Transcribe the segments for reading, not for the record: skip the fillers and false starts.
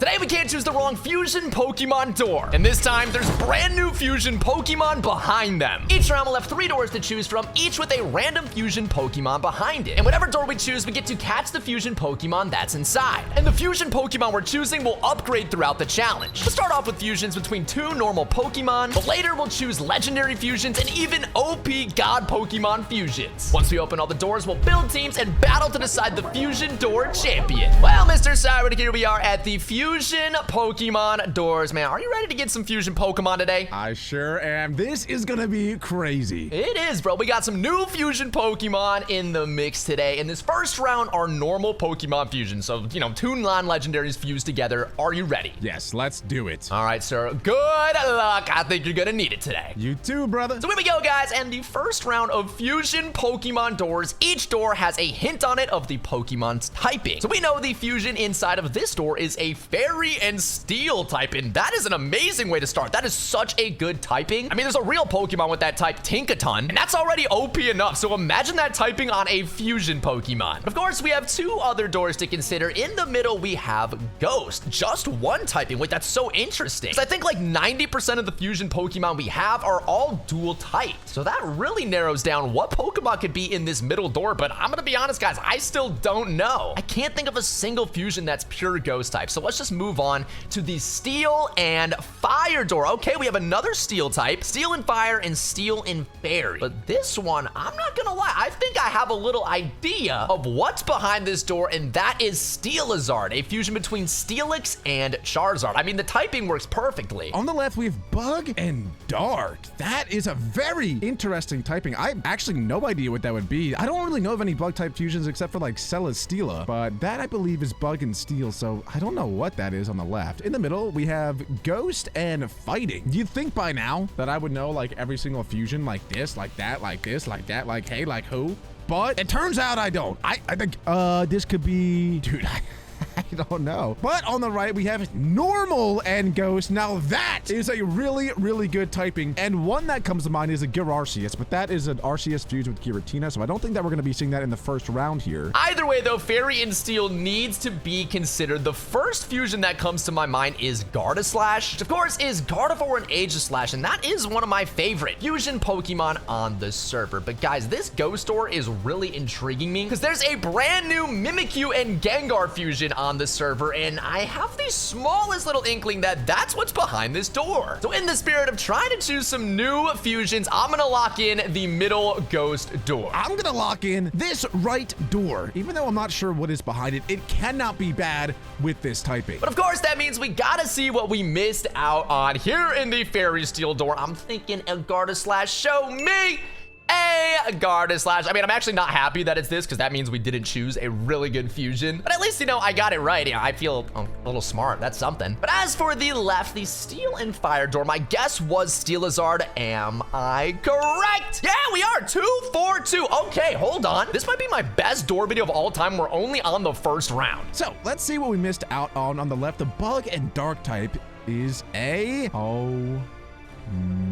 Today we can't choose the wrong Fusion Pokemon door. And this time, there's brand new Fusion Pokemon behind them. Each round we'll have 3 doors to choose from, each with a random Fusion Pokemon behind it. And whatever door we choose, we get to catch the Fusion Pokemon that's inside. And the Fusion Pokemon we're choosing will upgrade throughout the challenge. We'll start off with fusions between 2 normal Pokemon, but later we'll choose legendary fusions and even OP God Pokemon fusions. Once we open all the doors, we'll build teams and battle to decide the Fusion Door champion. Well, Mr. Cyrus, here we are at the Fusion Pokemon doors. Man, are you ready to get some Fusion Pokemon today? I sure am. This is gonna be crazy. It is, bro. We got some new Fusion Pokemon in the mix today. In this first round are normal Pokemon fusions. So, 2 non-legendaries fused together. Are you ready? Yes, let's do it. All right, sir. Good luck. I think you're gonna need it today. You too, brother. So here we go, guys. And the first round of Fusion Pokemon doors, each door has a hint on it of the Pokemon's typing. So we know the fusion inside of this door is a Fairy and Steel type, and that is an amazing way to start. That is such a good typing. I mean, there's a real Pokemon with that type, Tinkaton, and that's already OP enough. So imagine that typing on a Fusion Pokemon. Of course, we have 2 other doors to consider. In the middle, we have Ghost. Just 1 typing. Wait, that's so interesting. I think like 90% of the Fusion Pokemon we have are all dual typed. So that really narrows down what Pokemon could be in this middle door, but I'm gonna be honest, guys, I still don't know. I can't think of a single fusion that's pure Ghost type. So let's just move on to the Steel and Fire door. Okay, we have another Steel type, Steel and Fire and Steel and Fairy. But this one, I'm not gonna lie, I think I have a little idea of what's behind this door, and that is Steelizard, a fusion between Steelix and Charizard. I mean, the typing works perfectly. On the left, we have Bug and Dark. That is a very interesting typing. I have actually no idea what that would be. I don't really know of any Bug type fusions except for like Celesteela, but that I believe is Bug and Steel, so I don't know what that is on the left. In the middle, we have Ghost and Fighting. You'd think by now that I would know like every single fusion like this, like that, like this, like that, like hey, like who, but it turns out I don't. I think this could be, dude, I don't know. But on the right, we have Normal and Ghost. Now that is a really, really good typing. And one that comes to mind is a Gyarados, but that is an Arceus fused with Giratina, so I don't think that we're going to be seeing that in the first round here. Either way, though, Fairy and Steel needs to be considered. The first fusion that comes to my mind is Gardeslash, which of course is Gardevoir and Aegislash, and that is one of my favorite Fusion Pokemon on the server. But guys, this Ghost door is really intriguing me because there's a brand new Mimikyu and Gengar fusion on the server, and I have the smallest little inkling that that's what's behind this door. So in the spirit of trying to choose some new fusions, I'm gonna lock in the middle Ghost door. I'm gonna lock in this right door. Even though I'm not sure what is behind it, it cannot be bad with this typing. But of course, that means we gotta see what we missed out on here in the Fairy Steel door. I'm thinking a Gardeslash, show me a Gardeslash. I mean, I'm actually not happy that it's this because that means we didn't choose a really good fusion. But at least, I got it right. I feel a little smart. That's something. But as for the left, the Steel and Fire door, my guess was Steelizard. Am I correct? Yeah, we are. 2 for 2. Okay, hold on. This might be my best door video of all time. We're only on the first round. So let's see what we missed out on. On the left, the Bug and Dark type is a... Oh,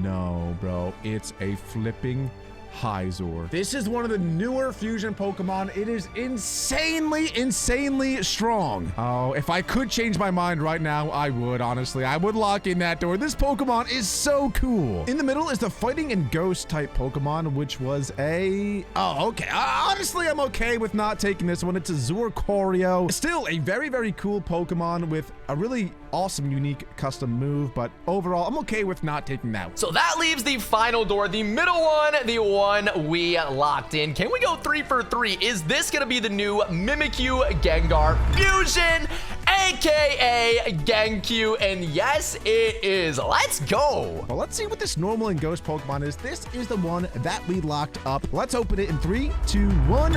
no, bro. It's a flipping Hyzor. This is one of the newer fusion Pokemon. It is insanely strong. Oh, if I could change my mind right now, I would, honestly. I would lock in that door. This Pokemon is so cool. In the middle is the Fighting and Ghost type Pokemon, which was a... Oh, okay. Honestly, I'm okay with not taking this one. It's a Zorkorio. Still a very cool Pokemon with a really awesome, unique custom move, but overall, I'm okay with not taking that one. So that leaves the final door, the middle one, the one we locked in. Can we go 3 for 3? Is this gonna be the new Mimikyu Gengar fusion, aka Genkyu? And yes, it is. Let's go. Well, let's see what this Normal and Ghost Pokemon is. This is the one that we locked up. Let's open it in 3, 2, 1.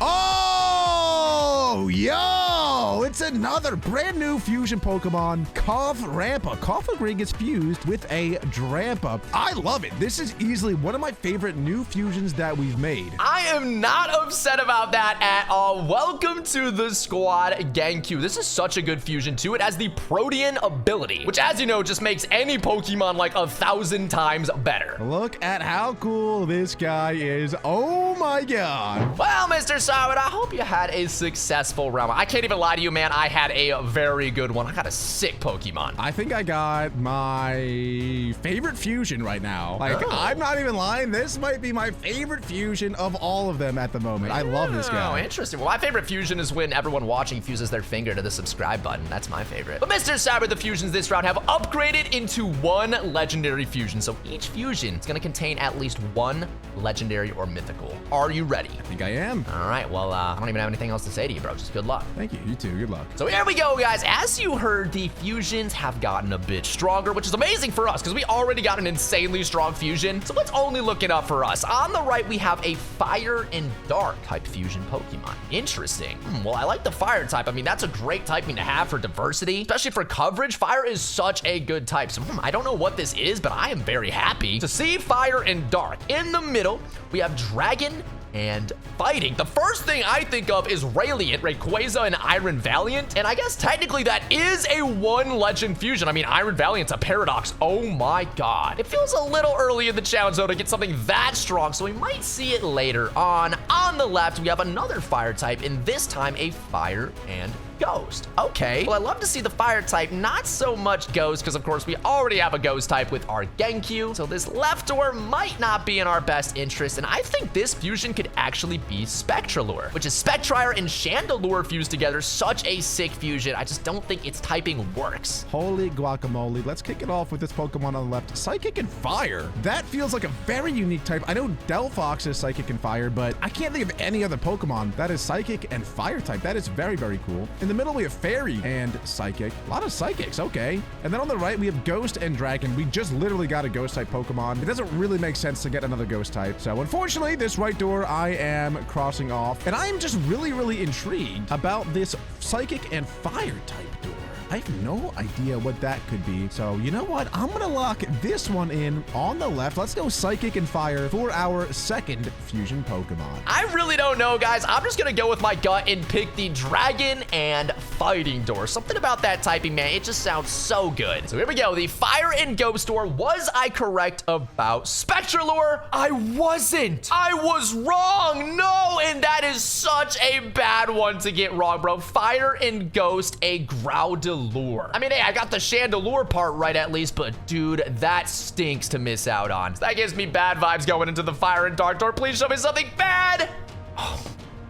Oh, yo, it's another brand new fusion Pokemon, Rampa. Koffingrig is fused with a Drampa. I love it. This is easily one of my favorite new fusions that we've made. I am not upset about that at all. Welcome to the squad, Genkyu. This is such a good fusion too. It has the Protean ability, which, as you know, just makes any Pokemon like 1,000 times better. Look at how cool this guy is. Oh my God. Well, Mr. Sawit, I hope you had a successful round. I can't even lie to you. you, man, I had a very good one. I got a sick Pokemon. I think I got my favorite fusion right now. Like, I'm not even lying. This might be my favorite fusion of all of them at the moment. I love this guy. Oh, interesting. Well, my favorite fusion is when everyone watching fuses their finger to the subscribe button. That's my favorite. But Mr. Cyber, the fusions this round have upgraded into one legendary fusion. So each fusion is going to contain at least one legendary or mythical. Are you ready? I think I am. All right. Well, I don't even have anything else to say to you, bro. Just good luck. Thank you. You too. Good luck. So here we go, guys. As you heard, the fusions have gotten a bit stronger, which is amazing for us because we already got an insanely strong fusion. So let's only look it up for us. On the right, we have a fire and dark type fusion Pokemon. Interesting. Well, I like the fire type. I mean, that's a great typing to have for diversity, especially for coverage. Fire is such a good type. So I don't know what this is, but I am very happy to see fire and dark. In the middle, we have dragon and fighting. The first thing I think of is Radiant, Rayquaza, and Iron Valiant. And I guess technically that is a one legend fusion. I mean, Iron Valiant's a paradox. Oh my God. It feels a little early in the challenge though to get something that strong, so we might see it later on. On the left, we have another fire type, and this time a fire and ghost. Okay, well, I love to see the fire type, not so much ghost, because of course we already have a ghost type with our Genki, so this left door might not be in our best interest, and I think this fusion could actually be Spectralure, which is Spectrier and Chandelure fused together. Such a sick fusion. I just don't think its typing works. Holy guacamole. Let's kick it off with this Pokemon on the left, Psychic and Fire. That feels like a very unique type. I know Delphox is Psychic and Fire, but I can't think of any other Pokemon that is Psychic and Fire type. That is very, very cool. In the middle, we have Fairy and Psychic. A lot of Psychics, okay. And then on the right, we have Ghost and Dragon. We just literally got a Ghost-type Pokemon. It doesn't really make sense to get another Ghost-type. So unfortunately, this right door I am crossing off. And I am just really, really intrigued about this Psychic and Fire-type door. I have no idea what that could be. So you know what? I'm gonna lock this one in on the left. Let's go Psychic and Fire for our second fusion Pokemon. I really don't know, guys. I'm just gonna go with my gut and pick the Dragon and Fighting door. Something about that typing, man, it just sounds so good. So here we go. The Fire and Ghost door. Was I correct about Spectralure? I wasn't. I was wrong. No, and that is such a bad one to get wrong, bro. Fire and Ghost, a Groudon. I mean, hey, I got the Chandelure part right at least, but dude, that stinks to miss out on. That gives me bad vibes going into the Fire and Dark door. Please show me something bad. Oh,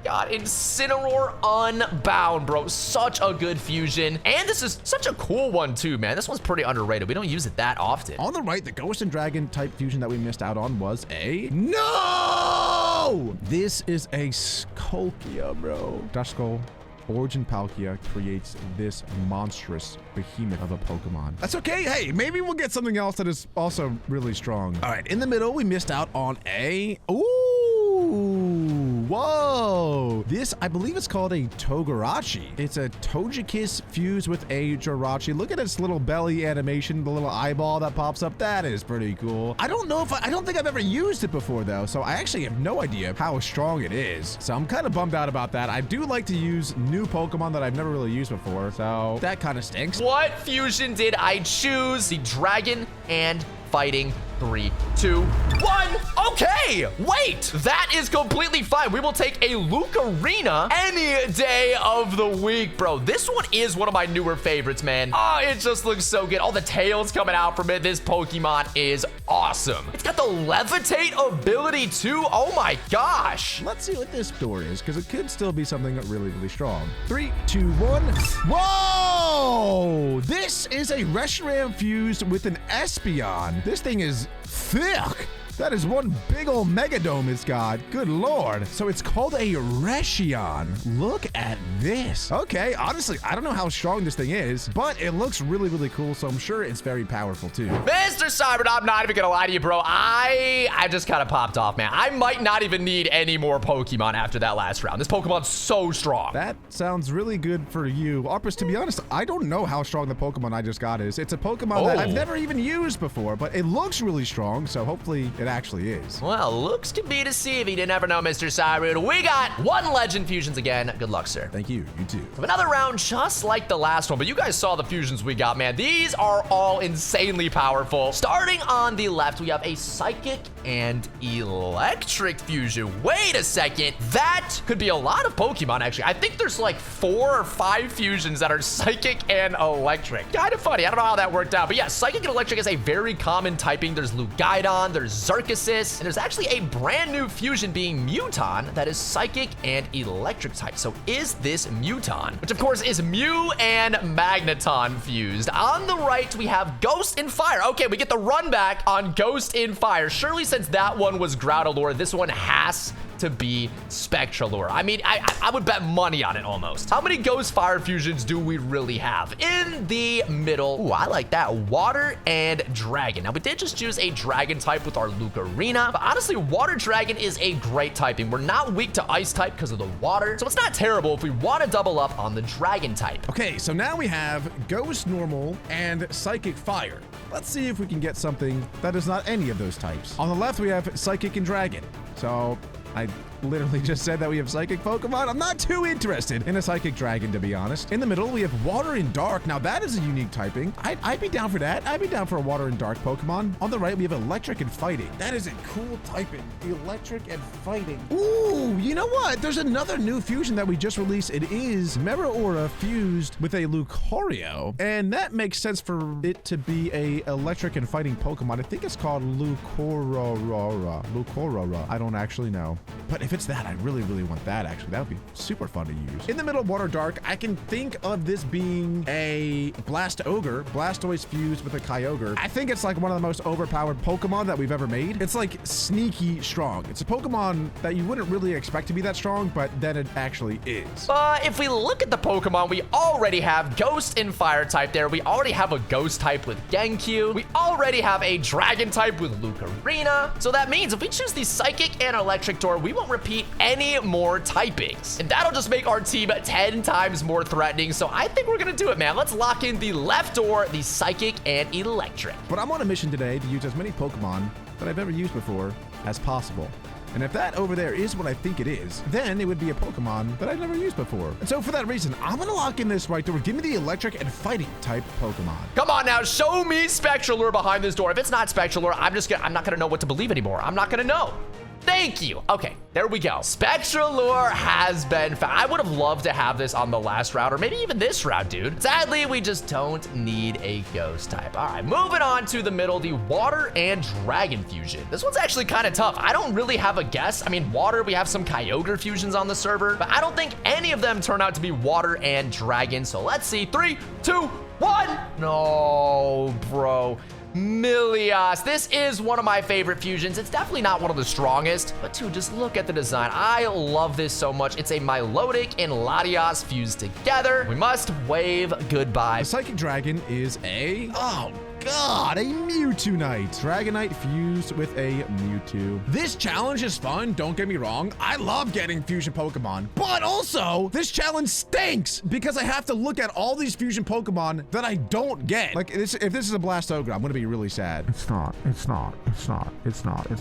God, Incineroar Unbound, bro. Such a good fusion. And this is such a cool one too, man. This one's pretty underrated. We don't use it that often. On the right, the Ghost and Dragon type fusion that we missed out on was a... No! This is a Skulkia, bro. Duskull. Origin Palkia creates this monstrous behemoth of a Pokemon. That's okay. Hey, maybe we'll get something else that is also really strong. All right, in the middle, we missed out on a... Ooh, whoa. This, I believe it's called a Togarachi. It's a Togekiss fused with a Jirachi. Look at its little belly animation, the little eyeball that pops up. That is pretty cool. I don't know if I don't think I've ever used it before though, so I actually have no idea how strong it is. So I'm kind of bummed out about that. I do like to use new Pokemon that I've never really used before, so that kind of stinks. What fusion did I choose? The Dragon and Fighting. 3, 2, 1. Okay, wait, that is completely fine. We will take a Lucarina any day of the week, bro. This one is one of my newer favorites, man. Oh, it just looks so good. All the tails coming out from it. This Pokemon is awesome. It's got the levitate ability too. Oh my gosh. Let's see what this door is, because it could still be something really, really strong. 3, 2, 1. Whoa! This is a Reshiram fused with an Espeon. This thing is thick. That is one big old megadome it's got. Good lord. So it's called a Reshiram. Look at this. Okay, honestly, I don't know how strong this thing is, but it looks really, really cool, so I'm sure it's very powerful too. Mr. Cyber, I'm not even gonna lie to you, bro. I just kind of popped off, man. I might not even need any more Pokemon after that last round. This Pokemon's so strong. That sounds really good for you. Arpus, to be honest, I don't know how strong the Pokemon I just got is. It's a Pokemon that I've never even used before, but it looks really strong, so hopefully It actually is. Well, looks to be deceiving. You never know, Mr. Cyrud. We got 1 legend fusions again. Good luck, sir. Thank you. You too. Another round just like the last one, but you guys saw the fusions we got, man. These are all insanely powerful. Starting on the left, we have a psychic and electric fusion. Wait a second. That could be a lot of Pokemon, actually. I think there's like 4 or 5 fusions that are psychic and electric. Kind of funny. I don't know how that worked out, but yeah, psychic and electric is a very common typing. There's Lugaidon, there's Xerxes, and there's actually a brand new fusion being Muton that is psychic and electric type. So is this Muton, which of course is Mew and Magneton fused. On the right, we have Ghost and Fire. Okay, we get the run back on Ghost and Fire. Surely since that one was Groudalore, this one has to be Spectralure. I mean, I would bet money on it almost. How many Ghost Fire fusions do we really have? In the middle, ooh, I like that, Water and Dragon. Now, we did just choose a Dragon type with our Lucarina, but honestly, Water Dragon is a great typing. We're not weak to Ice type because of the water, so it's not terrible if we want to double up on the Dragon type. Okay, so now we have Ghost Normal and Psychic Fire. Let's see if we can get something that is not any of those types. On the left, we have Psychic and Dragon. So I literally just said that we have Psychic Pokemon. I'm not too interested in a Psychic Dragon, to be honest. In the middle, we have Water and Dark. Now, that is a unique typing. I'd be down for that. I'd be down for a Water and Dark Pokemon. On the right, we have Electric and Fighting. That is a cool typing. Electric and Fighting. Ooh, you know what? There's another new fusion that we just released. It is Meraora fused with a Lucario. And that makes sense for it to be a Electric and Fighting Pokemon. I think it's called Lucorora. Lucorora. I don't actually know. But if it's that, I really, really want that, actually. That would be super fun to use. In the middle of Water Dark, I can think of this being a Blastogre. Blastoise fused with a Kyogre. I think it's like one of the most overpowered Pokemon that we've ever made. It's like sneaky strong. It's a Pokemon that you wouldn't really expect to be that strong, but then it actually is. If we look at the Pokemon, we already have Ghost and Fire type there. We already have a Ghost type with Genki. We already have a Dragon type with Lucarina. So that means if we choose the Psychic and Electric door, we won't repeat any more typings. And that'll just make our team 10 times more threatening. So I think we're gonna do it, man. Let's lock in the left door, the Psychic and Electric. But I'm on a mission today to use as many Pokemon that I've ever used before as possible. And if that over there is what I think it is, then it would be a Pokemon that I've never used before. And so for that reason, I'm gonna lock in this right door. Give me the Electric and Fighting type Pokemon. Come on now, show me Spectralure behind this door. If it's not Spectralure, I'm not gonna know what to believe anymore. I'm not gonna know. Thank you. Okay, there we go. Spectralure has been found. I would have loved to have this on the last round, or maybe even this round, dude. Sadly, we just don't need a Ghost type. All right, moving on to the middle, the Water and Dragon fusion. This one's actually kind of tough. I don't really have a guess. I mean, Water, we have some Kyogre fusions on the server, but I don't think any of them turn out to be Water and Dragon. So let's see. 3, 2, 1. No, bro. Milios. This is one of my favorite fusions. It's definitely not one of the strongest, but dude, just look at the design. I love this so much. It's a Milotic and Latios fused together. We must wave goodbye. The Psychic Dragon is a... Oh, God, a Mewtwo-Knight. Dragonite fused with a Mewtwo. This challenge is fun, don't get me wrong. I love getting fusion Pokemon, but also this challenge stinks because I have to look at all these fusion Pokemon that I don't get. Like, if this is a Blastogre, I'm gonna be really sad. It's not. It's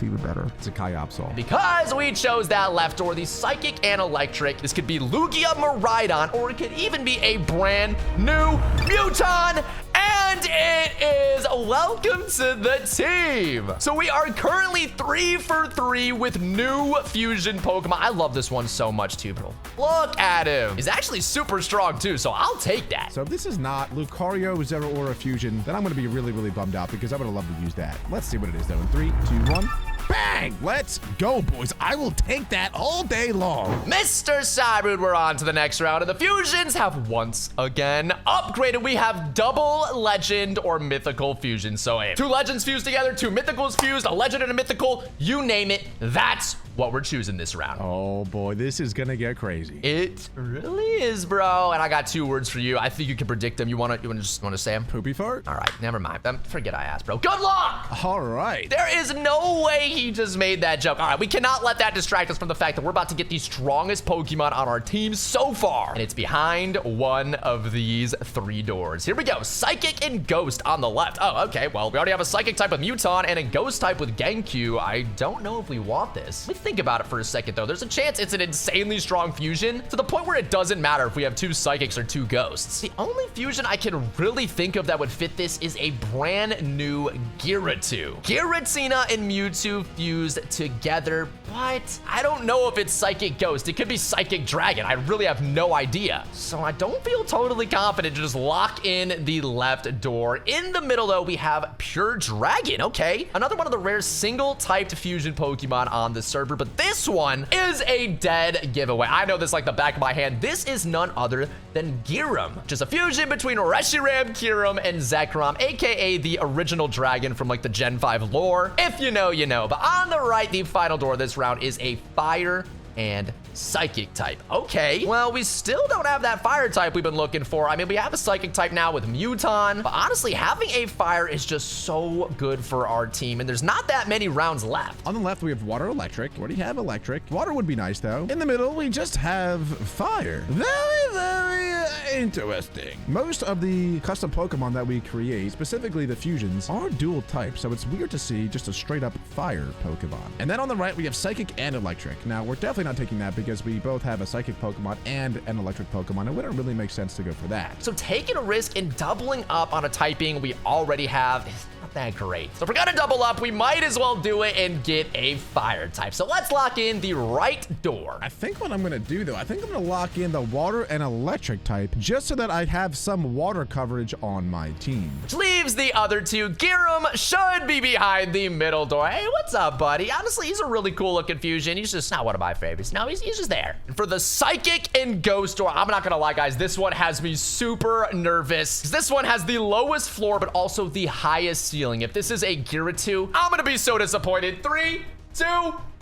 even better. It's a Kyopsol. Because we chose that left door, the Psychic and Electric, this could be Lugia Miraidon, or it could even be a brand new Muton. And it is welcome to the team. So we are currently 3 for 3 with new fusion Pokemon. I love this one so much too, bro. Look at him. He's actually super strong too, so I'll take that. So if this is not Lucario Zeraora fusion, then I'm gonna be really, really bummed out because I would have loved to use that. Let's see what it is though. In 3, 2, 1. Bang! Let's go, boys. I will take that all day long. Mr. Cyrud, we're on to the next round, and the fusions have once again upgraded. We have double legend or mythical fusion. So if 2 legends fused together, 2 mythicals fused, a legend and a mythical, you name it, that's what we're choosing this round. Oh boy, this is gonna get crazy. It really is, bro. And I got 2 words for you. I think you can predict them. You wanna say them? Poopy fart? All right, never mind. Forget I asked, bro. Good luck! All right. There is no way he just made that joke. All right, we cannot let that distract us from the fact that we're about to get the strongest Pokemon on our team so far. And it's behind one of these 3 doors. Here we go. Psychic and Ghost on the left. Oh, okay. Well, we already have a Psychic type with Muton and a Ghost type with Genku. I don't know if we want this. Let me think about it for a second, though. There's a chance it's an insanely strong fusion to the point where it doesn't matter if we have 2 Psychics or 2 Ghosts. The only fusion I can really think of that would fit this is a brand new Giratina. Giratina and Mewtwo fused together, but I don't know if it's Psychic Ghost. It could be Psychic Dragon. I really have no idea. So I don't feel totally confident to just lock in the left door. In the middle, though, we have Pure Dragon. Okay, another one of the rare single-typed fusion Pokemon on the server, but this one is a dead giveaway. I know this like the back of my hand. This is none other than Gyram, which is a fusion between Reshiram, Kyurem, and Zekrom, aka the original dragon from like the Gen 5 lore. If you know, you know. But on the right, the final door of this round is a fire and Psychic type. Okay, well, we still don't have that fire type we've been looking for. I mean, we have a Psychic type now with Muton, but honestly, having a fire is just so good for our team, and there's not that many rounds left. On the left, we have water electric. We already have electric. Water would be nice, though. In the middle, we just have fire. Very interesting. Most of the custom Pokemon that we create, specifically the fusions, are dual types, so it's weird to see just a straight up fire Pokemon. And then on the right, we have Psychic and Electric. Now, we're definitely not taking that because we both have a Psychic Pokemon and an Electric Pokemon. It wouldn't really make sense to go for that. So taking a risk and doubling up on a typing we already have is not that great. So if we're gonna double up, we might as well do it and get a fire type. So let's lock in the right door. I think what I'm gonna do, though, I think I'm gonna lock in the water and electric type just so that I have some water coverage on my team. Which leaves the other 2. Gyram should be behind the middle door. Hey, what's up, buddy? Honestly, he's a really cool looking fusion. He's just not one of my favorites. No, he's just there. And for the Psychic and Ghost door, I'm not gonna lie, guys, this one has me super nervous. This one has the lowest floor, but also the highest ceiling. If this is a Giratina, I'm gonna be so disappointed. 3, 2,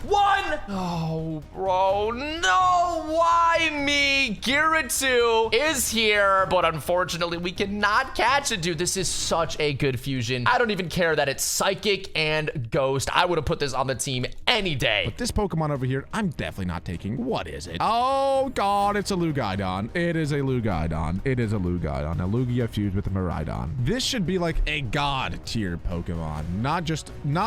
1. Oh, bro, no, why me? Giratina is here, but unfortunately, we cannot catch it, dude. This is such a good fusion. I don't even care that it's Psychic and Ghost. I would have put this on the team any day. But this Pokemon over here, I'm definitely not taking. What is it? Oh, God, it's a Lugaidon. It is a Lugaidon. It is a Lugaidon. A Lugia fused with a Miraidon. This should be like a God tier Pokemon.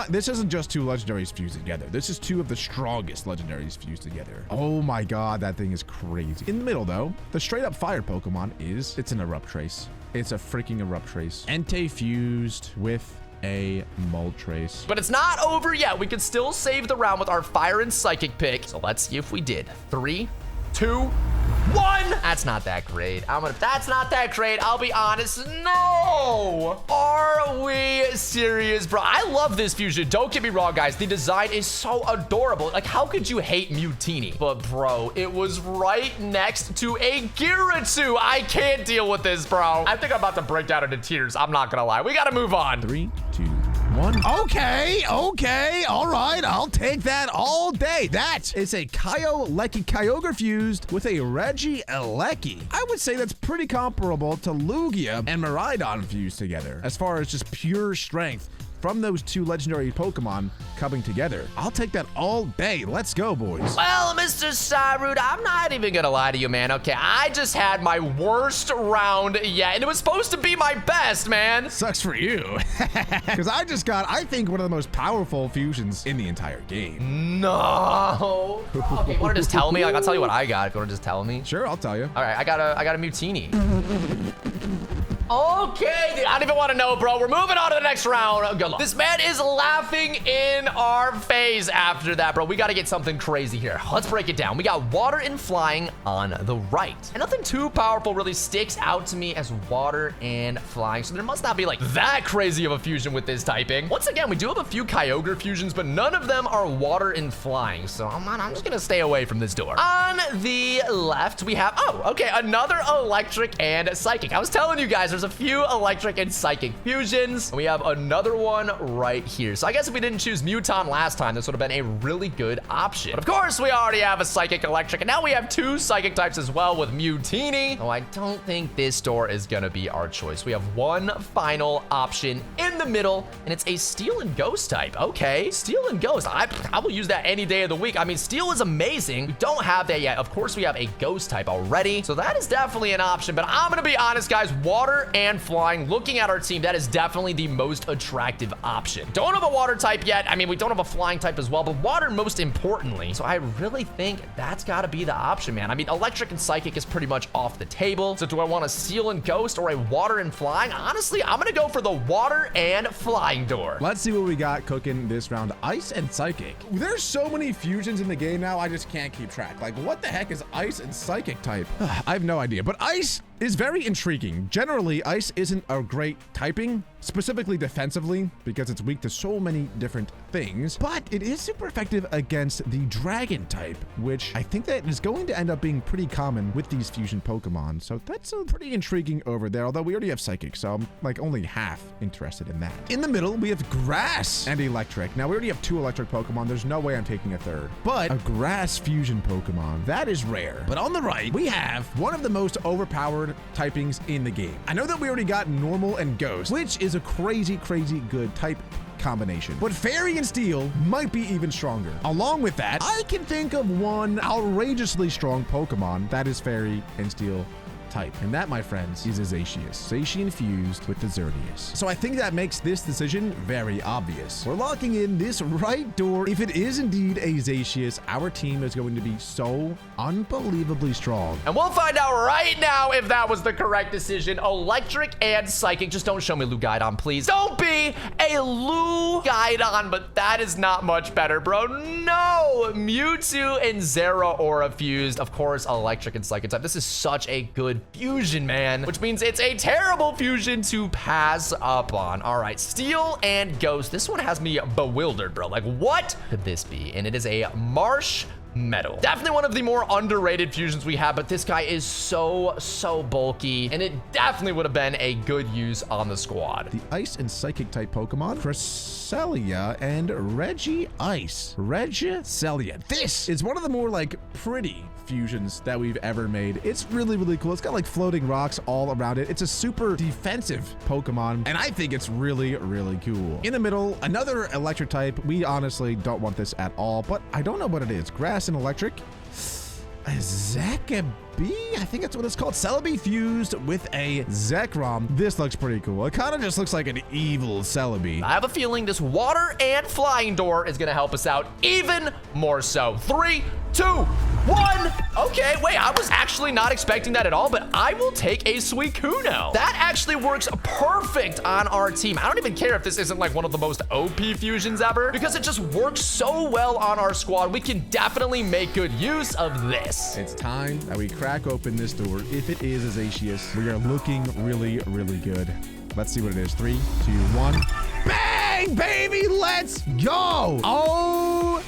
This isn't just 2 legendaries fused together. This is 2 of the strongest legendaries fused together. Oh my God, that thing is crazy. In the middle, though, the straight up fire Pokemon it's an Eruptrace. It's a freaking Eruptrace. Entei fused with a Moltres. But it's not over yet. We could still save the round with our fire and Psychic pick. So let's see if we did. 3, 2, 1. That's not that great. That's not that great. I'll be honest. No. Are we serious, bro? I love this fusion. Don't get me wrong, guys. The design is so adorable. Like, how could you hate Mutini? But, bro, it was right next to a Giratina. I can't deal with this, bro. I think I'm about to break down into tears. I'm not gonna lie. We gotta move on. 3, 2, 1. Okay, all right, I'll take that all day. That is a Kyogre fused with a Regieleki. I would say that's pretty comparable to Lugia and Miraidon fused together, as far as just pure strength from those 2 legendary Pokemon coming together. I'll take that all day. Let's go, boys. Well, Mr. Cyrud, I'm not even gonna lie to you, man. Okay, I just had my worst round yet, and it was supposed to be my best, man. Sucks for you. Because I just got, I think, one of the most powerful fusions in the entire game. No. Okay, you wanna just tell me? Like, I'll tell you what I got. If you wanna just tell me? Sure, I'll tell you. All right, I got a Mutini. Okay, I don't even want to know, bro. We're moving on to the next round. Good luck. This man is laughing in our face after that, bro. We got to get something crazy here. Let's break it down. We got water and flying on the right. And nothing too powerful really sticks out to me as water and flying. So there must not be like that crazy of a fusion with this typing. Once again, we do have a few Kyogre fusions, but none of them are water and flying. So I'm just going to stay away from this door. On the left, we have, oh, okay, another electric and psychic. I was telling you guys, there's a few electric and psychic fusions. And we have another one right here. So I guess if we didn't choose Muton last time, this would have been a really good option. But of course, we already have a psychic electric, and now we have 2 psychic types as well with Mutini. Oh, I don't think this door is gonna be our choice. We have one final option in the middle, and it's a steel and ghost type. Okay, steel and ghost. I will use that any day of the week. I mean, steel is amazing. We don't have that yet. Of course, we have a ghost type already, so that is definitely an option. But I'm gonna be honest, guys, water and flying, looking at our team, that is definitely the most attractive option. Don't have a water type yet. I mean, we don't have a flying type as well, but water most importantly. So I really think that's gotta be the option, man. I mean, electric and psychic is pretty much off the table. So do I want a steel and ghost or a water and flying? Honestly, I'm gonna go for the water and flying door. Let's see what we got cooking this round. Ice and psychic. There's so many fusions in the game now, I just can't keep track. Like, what the heck is ice and psychic type? I have no idea, but ice is very intriguing. Generally, ice isn't a great typing, specifically defensively, because it's weak to so many different things, but it is super effective against the dragon type, which I think that is going to end up being pretty common with these fusion Pokemon. So that's pretty intriguing over there, although we already have psychic, so I'm like only half interested in that. In the middle, we have grass and electric. Now, we already have 2 electric Pokemon. There's no way I'm taking a third, but a grass fusion Pokemon, that is rare. But on the right, we have one of the most overpowered typings in the game. I know that we already got normal and ghost, which is a crazy good type combination, but fairy and steel might be even stronger. Along with that, I can think of one outrageously strong Pokemon that is fairy and steel type, and that, my friends, is a Zacius. Zacian fused with the Xerneas. So I think that makes this decision very obvious. We're locking in this right door. If it is indeed a Zacius, our team is going to be so unbelievably strong. And we'll find out right now if that was the correct decision. Electric and psychic. Just don't show me Lugaidon, please. Don't be a Lugaidon, but that is not much better, bro. No! Mewtwo and Zeraora fused. Of course, electric and psychic type. This is such a good fusion, man, which means it's a terrible fusion to pass up on. All right, steel and ghost. This one has me bewildered, bro. Like, what could this be? And it is a marsh metal. Definitely one of the more underrated fusions we have, but this guy is so bulky, and it definitely would have been a good use on the squad. The ice and psychic type Pokemon, Cresselia and Regice. Regicelia. This is one of the more like pretty fusions that we've ever made. It's really cool. It's got like floating rocks all around it. It's a super defensive Pokemon, and I think it's really cool. In the middle, another electric type. We honestly don't want this at all, but I don't know what it is. Grass and electric. A Zakabi? I think that's what it's called. Celebi fused with a Zekrom. This looks pretty cool. It kind of just looks like an evil Celebi. I have a feeling this water and flying door is going to help us out even more so. 3, 2, 1. Okay, wait, I was actually not expecting that at all, but I will take a Suicune. That actually works perfect on our team. I don't even care if this isn't like one of the most OP fusions ever, because it just works so well on our squad. We can definitely make good use of this. It's time that we crack open this door. If it is a Zacius, we are looking really good. Let's see what it is. 3, 2, 1. Bang, baby, let's go. Oh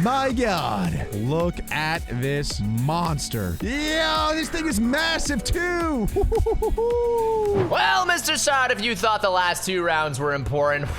my God, look at this monster. Yo, this thing is massive too. Well, Mr. Sod, if you thought the last 2 rounds were important,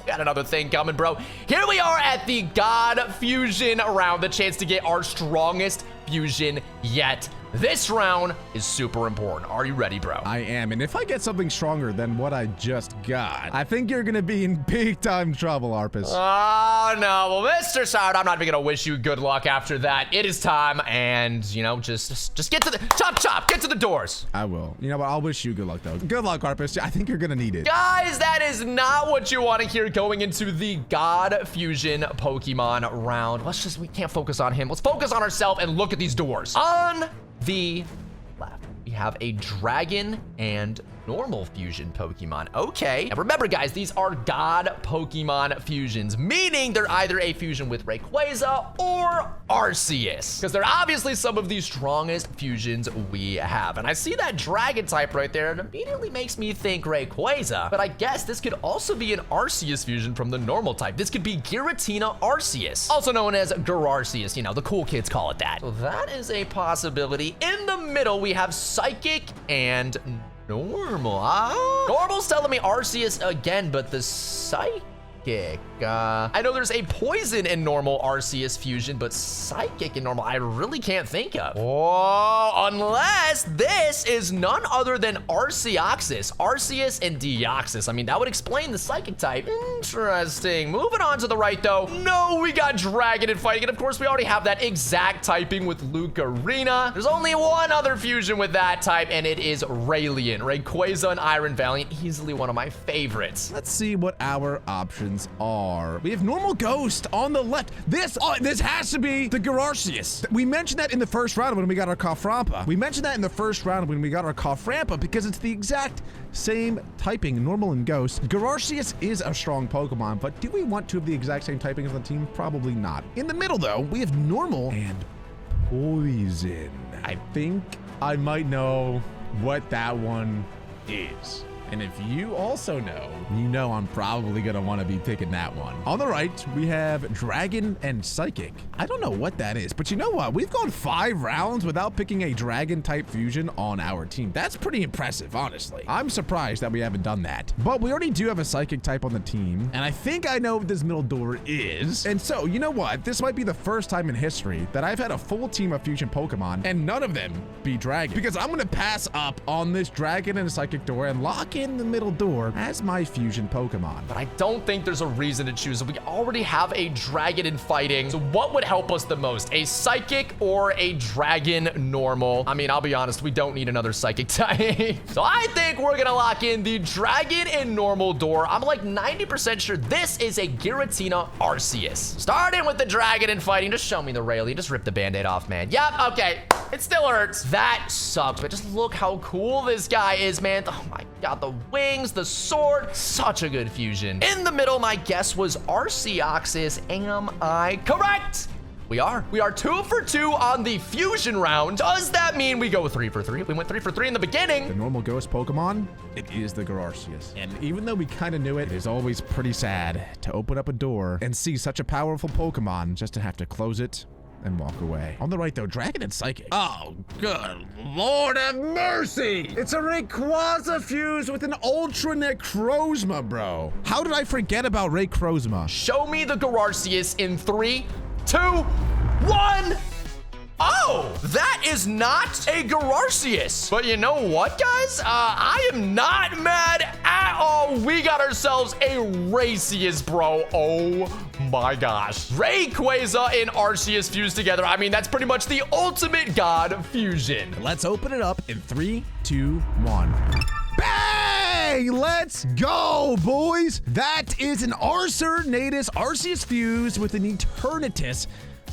got another thing coming, bro. Here we are at the God Fusion round, the chance to get our strongest fusion yet. This round is super important. Are you ready, bro? I am, and if I get something stronger than what I just got, I think you're gonna be in big time trouble, Arpus. Oh, no. Well, Mr. Sod, I'm not even gonna wish you good luck after that. It is time, and, you know, just get to the... Chop, get to the doors. I will. You know what? I'll wish you good luck, though. Good luck, Arpus. I think you're gonna need it. Guys, that is not what you want to hear going into the God Fusion Pokemon round. We can't focus on him. Let's focus on ourselves and look at these doors. On the left, we have a dragon and normal fusion Pokemon. Okay. And remember, guys, these are God Pokemon fusions, meaning they're either a fusion with Rayquaza or Arceus, because they're obviously some of the strongest fusions we have. And I see that dragon type right there, and it immediately makes me think Rayquaza, but I guess this could also be an Arceus fusion from the normal type. This could be Giratina Arceus, also known as Gararceus. You know, the cool kids call it that. So that is a possibility. In the middle, we have Psychic and Normal. Normal's telling me Arceus again, but the Psychic. I know there's a poison in normal Arceus fusion, but psychic in normal, I really can't think of. Oh, unless this is none other than Arceoxys, Arceus and Deoxys. I mean, that would explain the psychic type. Interesting. Moving on to the right, though. No, we got Dragon and Fighting. And of course, we already have that exact typing with Lucarina. There's only one other fusion with that type, and it is Rayleigh, Rayquaza, and Iron Valiant. Easily one of my favorites. Let's see what our options are. We have normal Ghost on the left. This has to be the Gararcius. We mentioned that in the first round when we got our Coframpa. Because it's the exact same typing, normal and Ghost. Gararcius is a strong Pokemon, but do we want two of the exact same typing as the team? Probably not. In the middle, though, we have normal and poison. I think I might know what that one is. And if you also know, you know I'm probably gonna wanna be picking that one. On the right, we have Dragon and Psychic. I don't know what that is, but you know what? We've gone 5 rounds without picking a Dragon type fusion on our team. That's pretty impressive, honestly. I'm surprised that we haven't done that. But we already do have a Psychic type on the team, and I think I know what this middle door is. And so, you know what? This might be the first time in history that I've had a full team of fusion Pokemon, and none of them be Dragon. Because I'm gonna pass up on this Dragon and Psychic door and lock in the middle door as my fusion Pokemon. But I don't think there's a reason to choose. We already have a Dragon in Fighting. So what would help us the most? A Psychic or a Dragon normal? I mean, I'll be honest, we don't need another Psychic type. So I think we're gonna lock in the Dragon in normal door. I'm like 90% sure this is a Giratina Arceus. Starting with the Dragon in Fighting. Just show me the Rayleigh. Just rip the Band-Aid off, man. Yep, okay. It still hurts. That sucks, but just look how cool this guy is, man. Oh my God, the wings, the sword, such a good fusion. In the middle, my guess was Arceoxys. Am I correct? We are 2 for 2 on the fusion round. Does that mean we go 3 for 3? We went 3 for 3 in the beginning. The normal Ghost Pokemon, it is the Gararcius. And even though we kind of knew it, it is always pretty sad to open up a door and see such a powerful Pokemon just to have to close it and walk away. On the right, though, Dragon and Psychic. Oh, good Lord have mercy! It's a Rayquaza fused with an Ultra Necrozma, bro. How did I forget about Rayquaza? Show me the Gararcius in 3, 2, 1. Oh, that is not a Gararcius. But you know what, guys? I am not mad at all. We got ourselves a Rayceus, bro. Oh my gosh. Rayquaza and Arceus fused together. I mean, that's pretty much the ultimate god fusion. Let's open it up in 3, 2, 1. Bang! Let's go, boys. That is an Arceus Arceus fused with an Eternatus,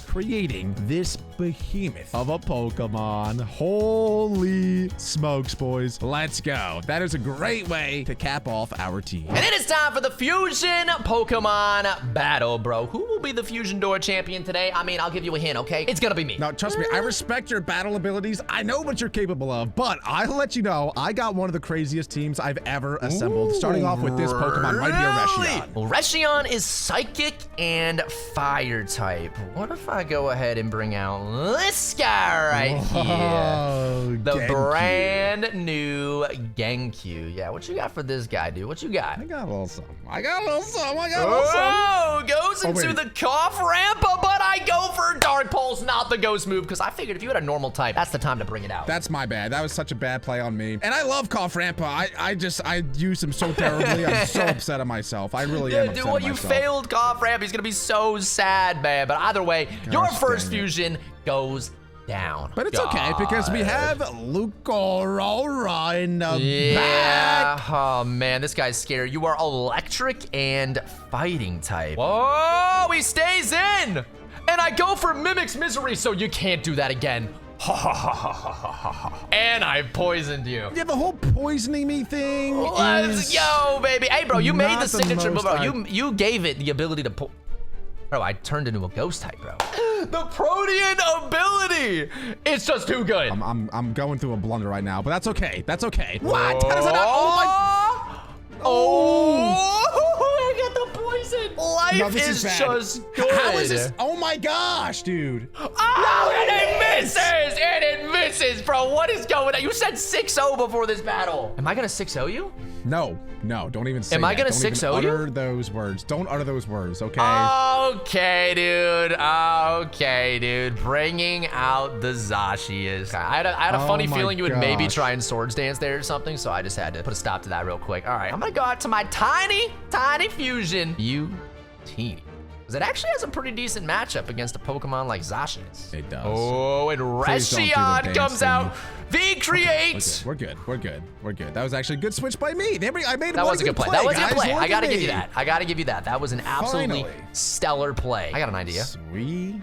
creating this behemoth of a Pokemon. Holy smokes, boys. Let's go. That is a great way to cap off our team. And it is time for the Fusion Pokemon battle, bro. Who will be the Fusion Door champion today? I mean, I'll give you a hint, okay? It's gonna be me. Now, trust me, I respect your battle abilities. I know what you're capable of, but I'll let you know, I got one of the craziest teams I've ever assembled. Starting off with this Pokemon right here, Reshion. Well, Reshion is Psychic and Fire type. What if I go ahead and bring out this guy right here? The Genki. brand new Genki. Yeah, what you got for this guy, dude? What you got? I got a little something. Oh, goes into the cough rampa, but I go for Dark Pulse, not the ghost move, because I figured if you had a normal type, that's the time to bring it out. That's my bad. That was such a bad play on me. And I love Cough Rampa. I use him so terribly. I'm so upset at myself. I really am upset Dude, at well, you myself. failed Cough Ramp. He's gonna be so sad, man. But either way, your first fusion goes down. But it's okay, because we have Lucarina in the back. Oh, man, this guy's scary. You are electric and fighting type. Whoa, he stays in. And I go for Mimic's Misery, so you can't do that again. And I poisoned you. Yeah, the whole poisoning me thing. Let's go, baby. Hey, bro, you made the signature move. You gave it the ability to pull. Bro, I turned into a ghost type, bro. The Protean ability. It's just too good. I'm going through a blunder right now, but that's okay. That's okay. What? How does that not? Oh my. Oh, I got the poison. life No, this is bad. just good. How is this? Oh my gosh, dude. Oh, and it misses! And it misses, bro. What is going on? You said 6-0 before this battle. Am I gonna 6-0 you? No, don't even say Am I that. gonna Don't even 6-0 you? utter those words. Don't utter those words, okay? Okay, dude. Okay, dude. Bringing out the Zashius. I had a funny my feeling you would maybe gosh. try and swords dance there or something, so I just had to put a stop to that real quick. All right, I'm gonna go out to my tiny fusion. Teeny. Because it actually has a pretty decent matchup against a Pokemon like Zashius. It does. Oh, and Please don't do the Reshion dance comes thing. out. V-Create. We're good. That was actually a good switch by me. I made That was a good play. That was a good play. guys. I gotta Look at give you me. that. I gotta give you that. That was an absolutely Finally. stellar play. I got an idea. Suicune.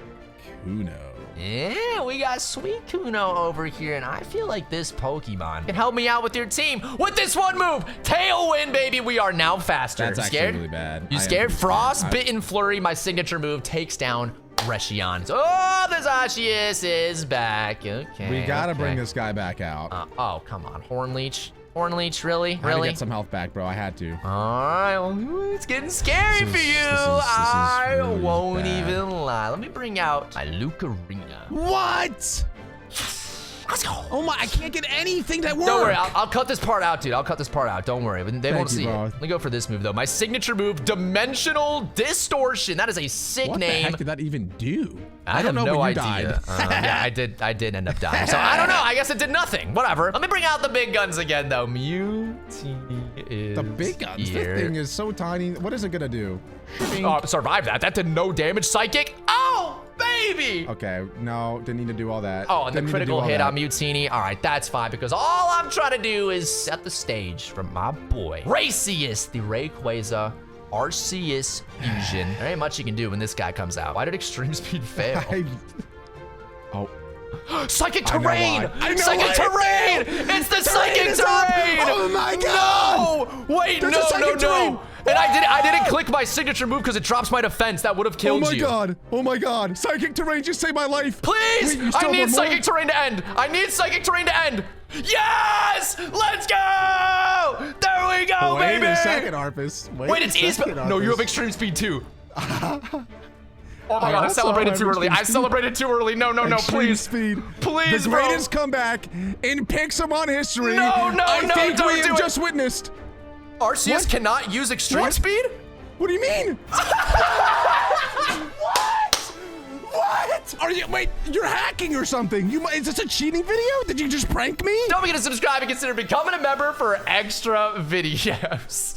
Yeah, we got Sweet Kuno over here, and I feel like this Pokemon can help me out with your team with this one move. Tailwind, baby. We are now faster. That's You actually scared? really bad. You I am scared? really Frost, scared. Bitten Flurry, my signature move, takes down Reshion. Oh, the Zashius is back. Okay. We gotta okay. bring this guy back out. Oh, come on. Hornleech. Hornleech, really? I had to Really? get some health back, bro. I had to. All right, well, it's getting scary for you. I really won't bad. even lie. Let me bring out my Lucarina. What? Let's go. Oh my! I can't get anything that works. Don't worry, I'll cut this part out, dude. I'll cut this part out. Don't worry. They won't you, see bro. it. Let me go for this move, though. My signature move, Dimensional Distortion. That is a sick What name. the heck did that even do? I don't have know, no but you idea. died. Yeah, I did end up dying. So I don't know. I guess it did nothing. Whatever. Let me bring out the big guns again, though. Mewtwo is The big guns. here. This thing is so tiny. What is it gonna do? Oh, survived that. That did no damage. Psychic. Oh, baby. Okay, no, didn't need to do all that. Oh, and the Didn't need to do critical all hit that. on Mutini. All right, that's fine because all I'm trying to do is set the stage for my boy, Rayceus, the Rayquaza Arceus Fusion. There ain't much you can do when this guy comes out. Why did Extreme Speed fail? Oh, Psychic I know terrain! why. I know Psychic why it terrain! failed. It's the Terrain psychic is up! terrain! Oh my god! No! Wait, There's a no, psychic terrain! And I didn't click my signature move because it drops my defense. That would have oh killed my you. god! Oh my god! Psychic terrain just saved my life! Please! Wait, you still I need have one more? psychic terrain to end. I need psychic terrain to end. Yes! Let's go! There we go, Wait baby! a second, Arpus. Wait, it's E speed. No, you have extreme speed too. Oh my god, I also celebrated have too early. extreme I speed. celebrated too early. No, Extreme please. speed. Please, the bro. greatest comeback in Pixelmon history. No, I think don't we do have it. just witnessed. Arceus What? cannot use extreme What? speed? What do you mean? What? Are you? Wait, you're hacking or something? Is this a cheating video? Did you just prank me? Don't forget to subscribe and consider becoming a member for extra videos.